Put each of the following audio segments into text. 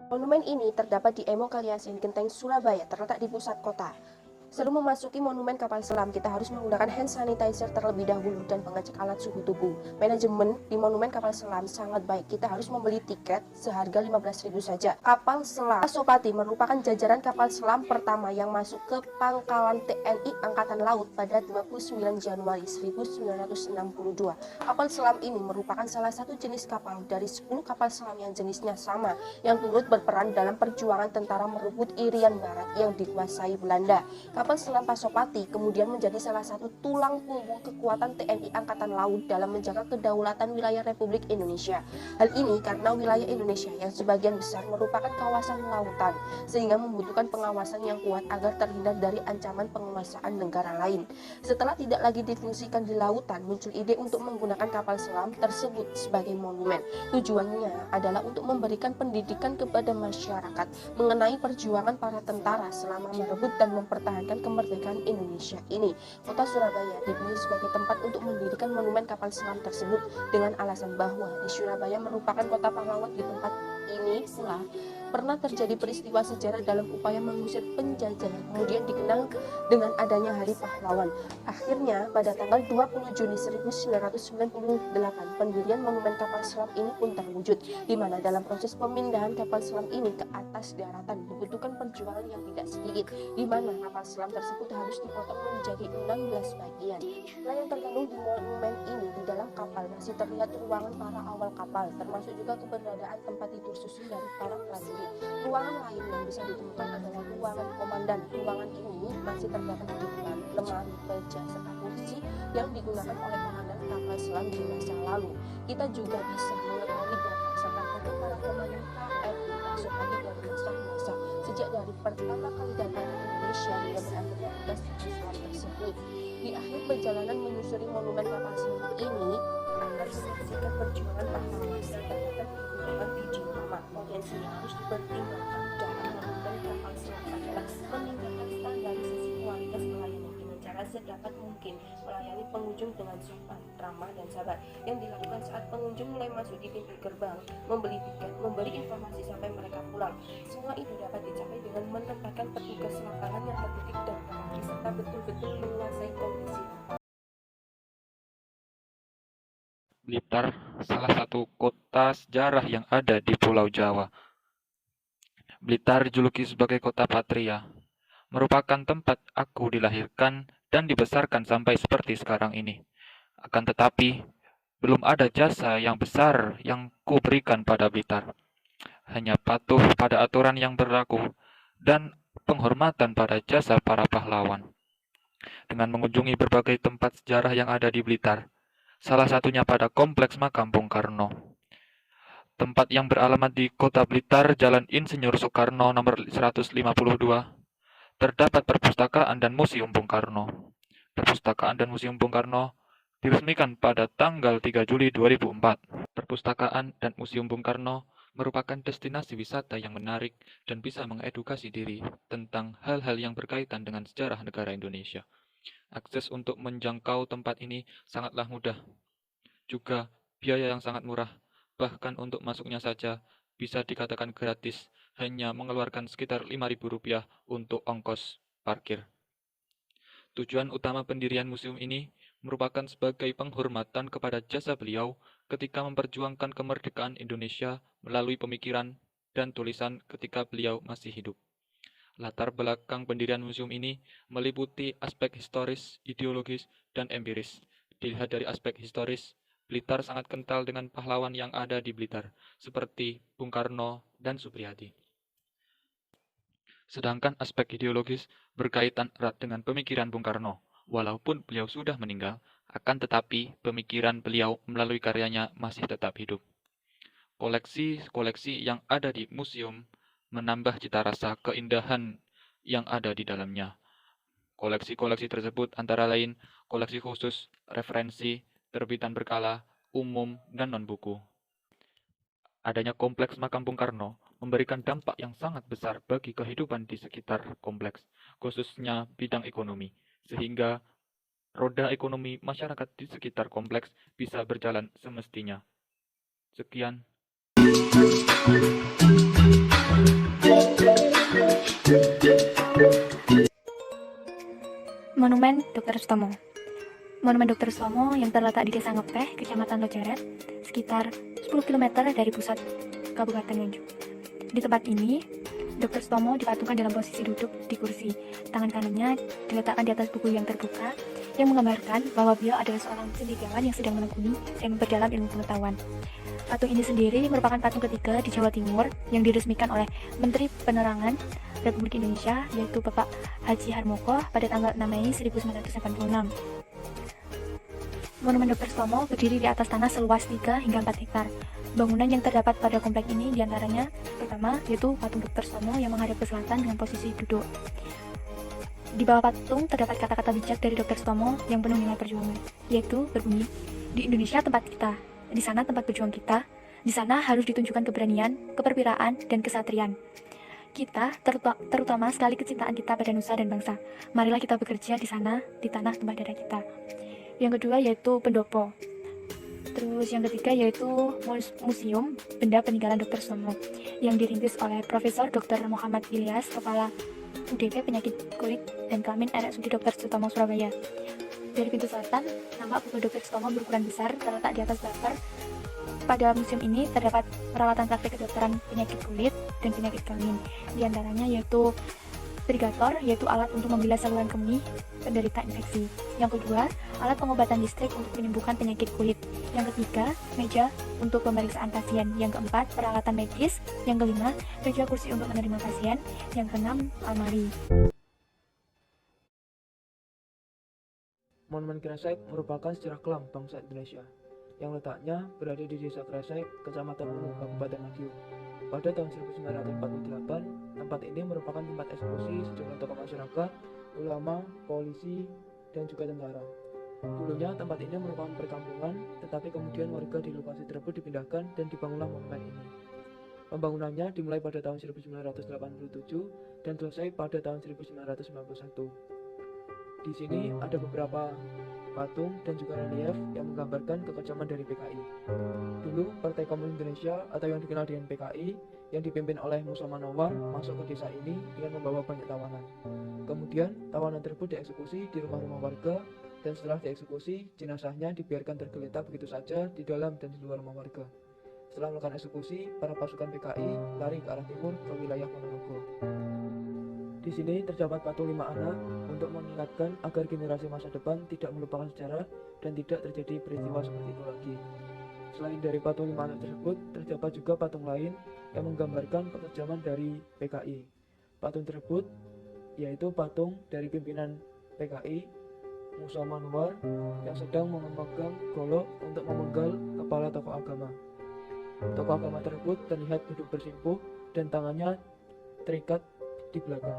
Monumen ini terdapat di Emo Kaliasin, Genteng, Surabaya, terletak di pusat kota. Sebelum memasuki monumen kapal selam, kita harus menggunakan hand sanitizer terlebih dahulu dan pengecek alat suhu tubuh. Manajemen di monumen kapal selam sangat baik. Kita harus membeli tiket seharga 15.000 saja. Kapal selam Pasopati merupakan jajaran kapal selam pertama yang masuk ke pangkalan TNI Angkatan Laut pada 29 Januari 1962. Kapal selam ini merupakan salah satu jenis kapal dari 10 kapal selam yang jenisnya sama, yang turut berperan dalam perjuangan tentara merebut Irian Barat yang dikuasai Belanda. Kapal selam Pasopati kemudian menjadi salah satu tulang punggung kekuatan TNI Angkatan Laut dalam menjaga kedaulatan wilayah Republik Indonesia. Hal ini karena wilayah Indonesia yang sebagian besar merupakan kawasan lautan, sehingga membutuhkan pengawasan yang kuat agar terhindar dari ancaman penguasaan negara lain. Setelah tidak lagi difungsikan di lautan, muncul ide untuk menggunakan kapal selam tersebut sebagai monumen. Tujuannya adalah untuk memberikan pendidikan kepada masyarakat mengenai perjuangan para tentara selama merebut dan mempertahankan kemerdekaan Indonesia ini. Kota Surabaya dipilih sebagai tempat untuk mendirikan monumen kapal selam tersebut dengan alasan bahwa di Surabaya merupakan kota pahlawan. Di tempat ini pula pernah terjadi peristiwa sejarah dalam upaya mengusir penjajah yang kemudian dikenal dengan adanya Hari Pahlawan. Akhirnya pada tanggal 20 Juni 1998 pendirian monumen kapal selam ini pun terwujud, di mana dalam proses pemindahan kapal selam ini ke atas daratan dibutuhkan perjuangan yang tidak sedikit, di mana kapal selam tersebut harus dipotong menjadi 16 bagian. Nah, yang terkandung di monumen ini, di dalam kapal masih terlihat ruangan para awal kapal, termasuk juga keberadaan tempat tidur susun dari para prajurit. Ruangan lain yang bisa ditemukan adalah ruangan komandan. Ruangan ini masih terdapat divan, lemari, meja, serta kursi yang digunakan oleh komandan kapal selam di masa lalu. Kita juga bisa mengetahui data serta foto para komandan KRI Pasopati dari masa ke masa, sejak dari pertama kali datang ke Indonesia hingga berakhirnya tugas kapal selam tersebut. Di akhir perjalanan menyusuri monumen kapal selam ini akan menyaksikan perjuangan pahlawan serta dapat dibutuhkan biji nama. Potensi yang harus dipertimbangkan dalam monumen kapal selam adalah meningkatkan standarisasi kualitas pelayanan dengan cara sedapat mungkin melayani pengunjung dengan sopan, ramah, dan sabar, yang dilakukan saat pengunjung mulai masuk di pintu gerbang, membeli tiket, memberi informasi sampai mereka pulang. Semua itu dapat dicapai dengan menempatkan petugas lapangan yang terdidik dan terampil serta betul-betul menguasai kondisi kapal. Blitar, salah satu kota sejarah yang ada di Pulau Jawa. Blitar dijuluki sebagai kota Patria, merupakan tempat aku dilahirkan dan dibesarkan sampai seperti sekarang ini. Akan tetapi, belum ada jasa yang besar yang kuberikan pada Blitar. Hanya patuh pada aturan yang berlaku dan penghormatan pada jasa para pahlawan. Dengan mengunjungi berbagai tempat sejarah yang ada di Blitar, salah satunya pada Kompleks Makam Bung Karno. Tempat yang beralamat di Kota Blitar, Jalan Insinyur Soekarno nomor 152, terdapat perpustakaan dan museum Bung Karno. Perpustakaan dan Museum Bung Karno diresmikan pada tanggal 3 Juli 2004. Perpustakaan dan Museum Bung Karno merupakan destinasi wisata yang menarik dan bisa mengedukasi diri tentang hal-hal yang berkaitan dengan sejarah negara Indonesia. Akses untuk menjangkau tempat ini sangatlah mudah. Juga biaya yang sangat murah, bahkan untuk masuknya saja bisa dikatakan gratis, hanya mengeluarkan sekitar Rp5.000 untuk ongkos parkir. Tujuan utama pendirian museum ini merupakan sebagai penghormatan kepada jasa beliau ketika memperjuangkan kemerdekaan Indonesia melalui pemikiran dan tulisan ketika beliau masih hidup. Latar belakang pendirian museum ini meliputi aspek historis, ideologis, dan empiris. Dilihat dari aspek historis, Blitar sangat kental dengan pahlawan yang ada di Blitar, seperti Bung Karno dan Supriyadi. Sedangkan aspek ideologis berkaitan erat dengan pemikiran Bung Karno. Walaupun beliau sudah meninggal, akan tetapi pemikiran beliau melalui karyanya masih tetap hidup. Koleksi-koleksi yang ada di museum menambah cita rasa keindahan yang ada di dalamnya. Koleksi-koleksi tersebut antara lain koleksi khusus, referensi, terbitan berkala, umum, dan non-buku. Adanya Kompleks Makam Bung Karno memberikan dampak yang sangat besar bagi kehidupan di sekitar kompleks, khususnya bidang ekonomi, sehingga roda ekonomi masyarakat di sekitar kompleks bisa berjalan semestinya. Sekian. Monumen Dr. Sutomo. Monumen Dr. Sutomo yang terletak di Desa Ngepeh, Kecamatan Lojeret, sekitar 10 km dari pusat Kabupaten Nganjuk. Di tempat ini, Dr. Sutomo dipatungkan dalam posisi duduk di kursi. Tangan kanannya diletakkan di atas buku yang terbuka, yang menggambarkan bahwa beliau adalah seorang cendekiawan yang sedang menekuni dan memperdalam ilmu pengetahuan. Patung ini sendiri merupakan patung ketiga di Jawa Timur yang diresmikan oleh Menteri Penerangan Republik Indonesia, yaitu Bapak Haji Harmoko pada tanggal 6 Mei 1986. Monumen Dr. Sutomo berdiri di atas tanah seluas 3 hingga 4 hektar. Bangunan yang terdapat pada komplek ini diantaranya pertama yaitu patung Dr. Sutomo yang menghadap ke selatan dengan posisi duduk. Di bawah patung terdapat kata-kata bijak dari Dr. Sutomo yang penuh nilai perjuangan, yaitu berbunyi, "Di Indonesia tempat kita, di sana tempat berjuang kita, di sana harus ditunjukkan keberanian, keperwiraan, dan kesatrian. Kita, terutama sekali kecintaan kita pada nusa dan bangsa. Marilah kita bekerja di sana, di tanah tumpah darah kita." Yang kedua yaitu pendopo. Terus yang ketiga yaitu museum benda peninggalan Dr. Sutomo yang dirintis oleh Profesor Dr. Muhammad Ilyas, Kepala UDP Penyakit Kulit dan Kelamin RSUD Dr. Sutomo Surabaya. Dari pintu selatan, nama buku Dr. Sutomo berukuran besar terletak di atas daftar. Pada museum ini terdapat perawatan praktik kedokteran penyakit kulit dan penyakit kelamin. Di antaranya yaitu irrigator, yaitu alat untuk membilas saluran kemih penderita infeksi. Yang kedua, alat pengobatan listrik untuk menyembuhkan penyakit kulit. Yang ketiga, meja untuk pemeriksaan pasien. Yang keempat, peralatan medis. Yang kelima, meja kursi untuk menerima pasien. Yang keenam, almari. Monumen Kresek merupakan sejarah kelam bangsa Indonesia yang letaknya berada di Desa Kresek, Kecamatan Ungu, Kabupaten Madiun. Pada tahun 1948, tempat ini merupakan tempat eksekusi sejumlah tokoh masyarakat, ulama, polisi, dan juga tentara. Dulunya tempat ini merupakan perkampungan, tetapi kemudian warga di lokasi tersebut dipindahkan dan dibangunlah monumen ini. Pembangunannya dimulai pada tahun 1987 dan selesai pada tahun 1991. Di sini ada beberapa patung dan juga relief yang menggambarkan kekejaman dari PKI. Dulu Partai Komunis Indonesia atau yang dikenal dengan PKI yang dipimpin oleh Musa Manowar masuk ke desa ini dengan membawa banyak tawanan. Kemudian tawanan tersebut dieksekusi di rumah-rumah warga dan setelah dieksekusi jenazahnya dibiarkan tergeletak begitu saja di dalam dan di luar rumah warga. Setelah melakukan eksekusi, para pasukan PKI lari ke arah timur ke wilayah Ponorogo. Di sini terdapat patung 5 anak untuk mengingatkan agar generasi masa depan tidak melupakan sejarah dan tidak terjadi peristiwa seperti itu lagi. Selain dari patung 5 anak tersebut, terdapat juga patung lain yang menggambarkan kekejaman dari PKI. Patung tersebut yaitu patung dari pimpinan PKI, Musa Manowar, yang sedang memegang golok untuk memenggal kepala tokoh agama. Tokoh agama tersebut terlihat duduk bersimpuh dan tangannya terikat di belakang.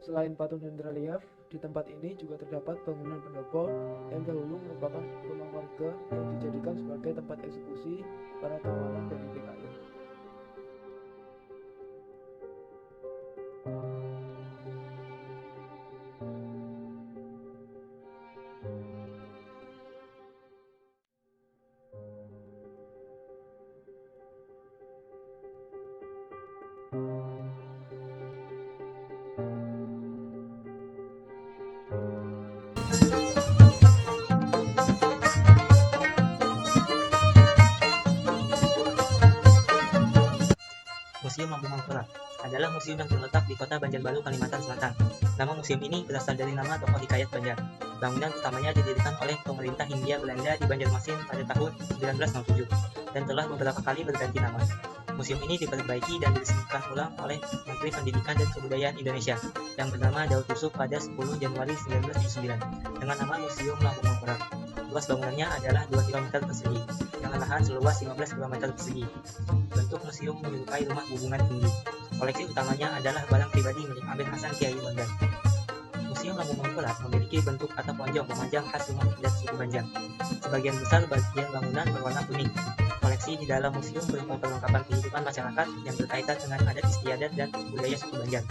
Selain patung dan relief, di tempat ini juga terdapat bangunan pendopo yang dahulu merupakan rumah warga yang dijadikan sebagai tempat eksekusi para tawanan dari PKI. Museum Lampu Mangkurat adalah museum yang terletak di kota Banjarbaru, Kalimantan Selatan. Nama museum ini berasal dari nama tokoh Hikayat Banjar. Bangunan utamanya didirikan oleh pemerintah Hindia Belanda di Banjarmasin pada tahun 1907 dan telah beberapa kali berganti nama. Museum ini diperbaiki dan diresmikan ulang oleh Menteri Pendidikan dan Kebudayaan Indonesia yang bernama Daud Yusuf pada 10 Januari 1979 dengan nama Museum Lampu Mangkurat. Luas bangunannya adalah 2 km persegi dengan lahan seluas 15 km persegi. Bentuk museum menyerupai rumah hubungan tinggi. Koleksi utamanya adalah barang pribadi milik Amir Hasan Kiai Bondan. Museum Lampu Mangkurat memiliki bentuk atap lonjong memanjang khas rumah adat suku Banjar. Sebagian besar bagian bangunan berwarna kuning. Koleksi di dalam museum berupa perlengkapan kehidupan masyarakat yang berkaitan dengan adat istiadat dan budaya suku Banjar.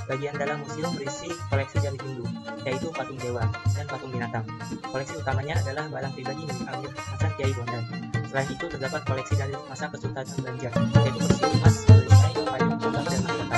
Bagian dalam museum berisi koleksi dari Hindu, yaitu patung dewa dan patung binatang. Koleksi utamanya adalah barang pribadi milik Amir Hasan Kiai Bondan. Selain itu, terdapat koleksi dari masa Kesultanan Banjar, yaitu Museum Emas, Perisai, Payung Gembang, dan Mahkota.